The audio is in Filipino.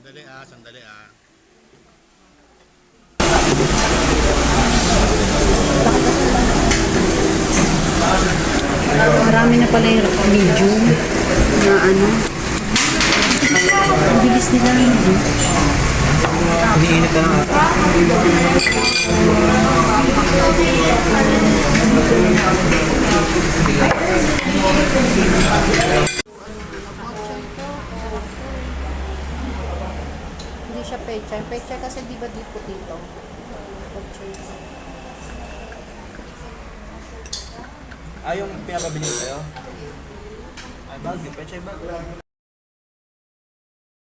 Sandali ah. Marami na pala yung medium na ano. Ang bilis nila hindi. Iniinit na lang ata. Hindi siya pechay. Pechay kasi di ba dito dito? Pechay. Ah, yung pinapabili ko sa'yo? Ay, bag. Yung pechay bag.